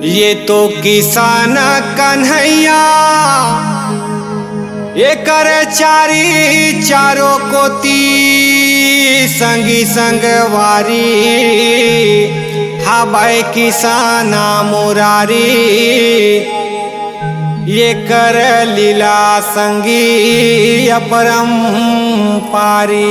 ये तो किसान कन्हैया ये करे चारी चारों कोती संगी संगवारी हाबाई किसाना मुरारी ये कर लीला संगी अपरम पारी।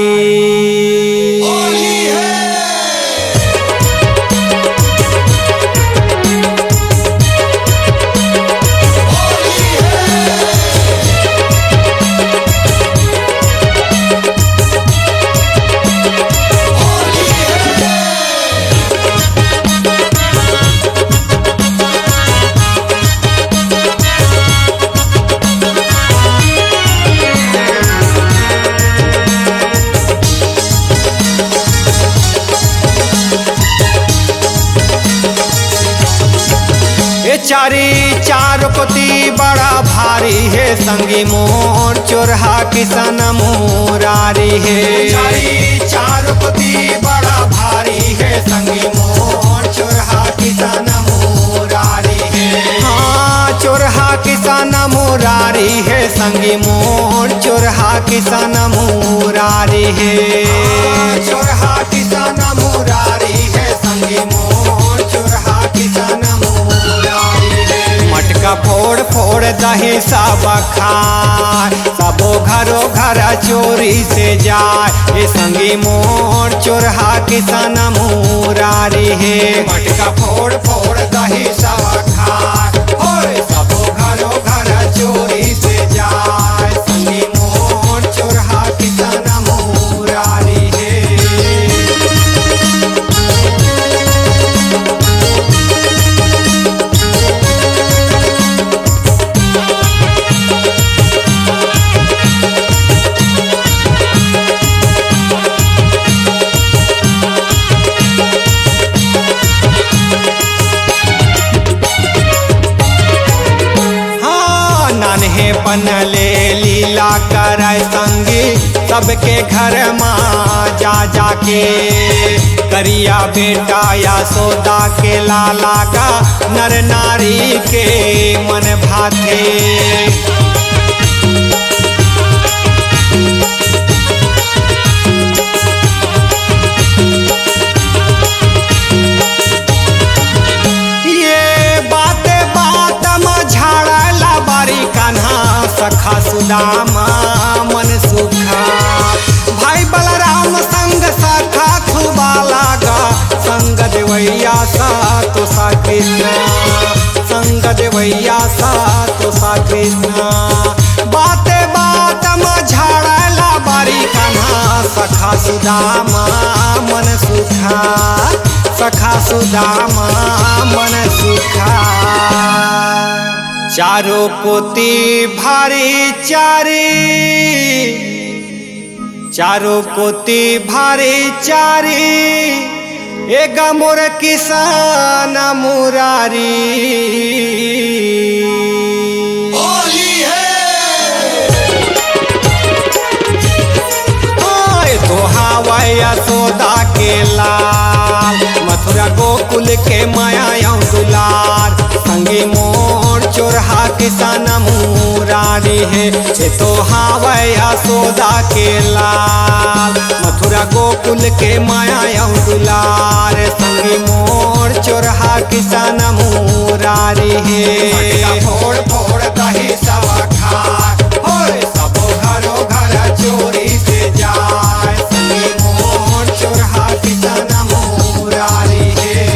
चारी चार कोती बड़ा भारी है संगी मोर चोरहा किसान मुरारी है। चारी चार कोती बड़ा भारी है संगी मोर चोरहा किसान मुरारी है। हाँ चोरहा किसान मुरारी है संगी मोर चोरहा किसान मुरारी है। चोरहा किसान मुरारी है संगी मोर चोरहा किसान मटका फोड़ फोड़ दही सब खाए सबो घरो घर चोरी से जाए। ये संगी मोर चोरहा किसान मुरारी है। मटका फोड़ फोड़ दही सब खाए सबो घरो घर चोरी से जाए। संगी मोर चोरहा किसान मुरारी है। बनले लीला कराय संगी सबके घर माँ जा जाके करिया बेटा या सोदा के लाला का नर नारी के मन भाते। सखा सुदामा मन सुखा भाई बलराम संग सखा खुबा लागा संग देवैया सा तो सा कृष्णा संग देवैया सा तो सा कृष्णा बाते बात में झाड़ला बारी कान्हा सखा सुदामा मन सुखा सखा सुदामा मन सुखा। चारों कोती भारी चारी चारों कोती भारी चारी एक मोर किसान मुरारी होली है। तो हवाया सोदा के लाल मथुरा गोकुल के माया दुलार संगी मोर चोरहा किसान मुरारी है। ये तो हावया सोदा के लाल मथुरा गोकुल के माया दुलार संगी मोर चोरहा किसान मुरारी है। फोड़ फोड़ दही सब खाए सबो घरो घर चोरी से जाए। संगी मोर चोरहा किसान मुरारी है।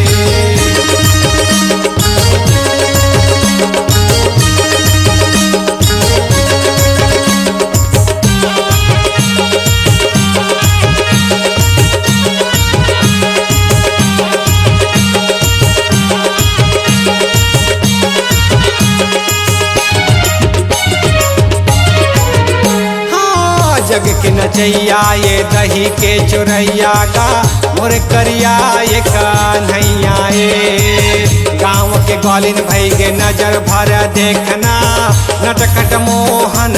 जग के नचैया ये दही के चोरैया का मोर करिया ये कन्हैया ये गाँव के ग्वालिन भई गे नजर भर देखना नटखट मोहन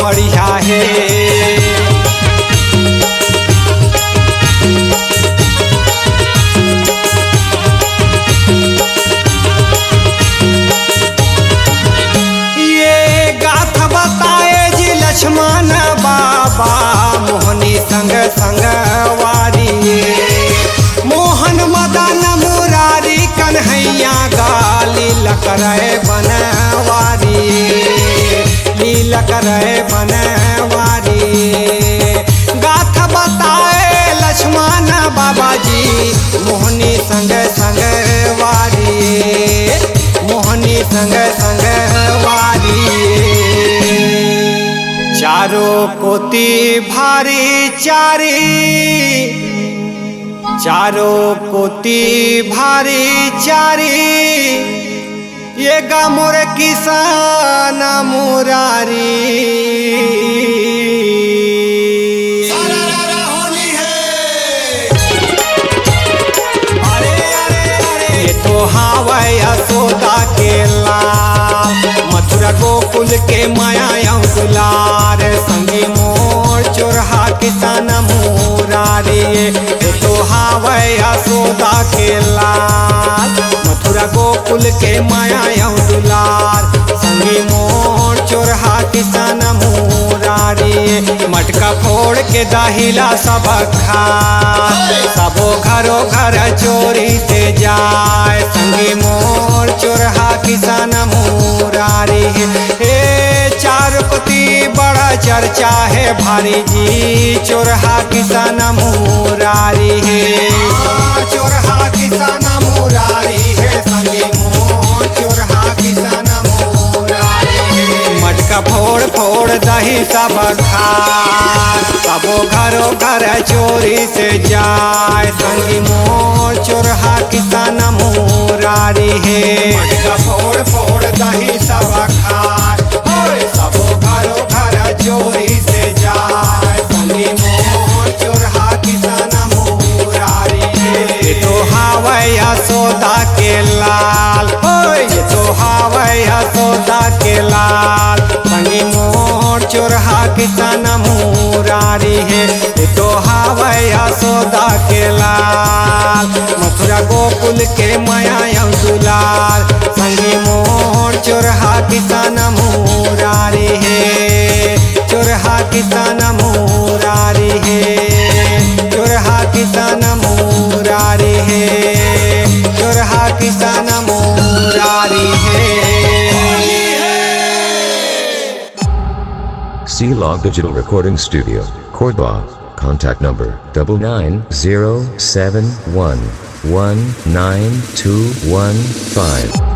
बढ़िया है। संग संग वारी मोहन मदन मुरारी कन्हैया गाली लकरे बनवारी लीला करे बनवारी गाथ बताए लक्ष्मण बाबा जी मोहनी संग संग वारी मोहनी संग संग वारी चारों कोती भारी चारों कोती भारी चारी ये गामोर किसान मुरारी ये तो हावै यशोदा के लाल मथुरा गोकुल के माया दुलार संगी मोर चोरहा किसान मुरारी ये तो हावै यशोदा के लाल मथुरा गोकुल के माया दुलार संगी मोर चोरहा किसान मुरारी मटका फोड़ के दाहिला सब खा सबो घरो घर चोरी से जाए संगी मोर चोरहा किसान मुरारी हे चार पति बड़ा चर्चा है भारी जी चोरहा किसान मुरारी है चोरहा किसान मुरारी है संगी मोर चोरहा किसान मुरारी है मटका फोड़ फोड़ दही सब खा सबो घरो घर चोरी से जाए संगी मोर चोरहा किसान मुरारी है मटका फोड़ फोड़ दही सब खा सबो घरो घर चोरी से जाए संगी मोर चोरहा किसान मुरारी है ये तो हावै यशोदा के लाल ये तो हावै यशोदा के लाल संगी मोर चोरहा किसान मुरारी है ये तो हावै यशोदा के लाल मथुरा गोकुल के माया दुलार संगी मोर चोरहा किसान मुरारी है चोरहा किसान मुरारी है चोरहा किसान मुरारी है चोरहा किसान मुरारी है C-Log Digital Recording Studio, Cordoba. Contact number 9907119215.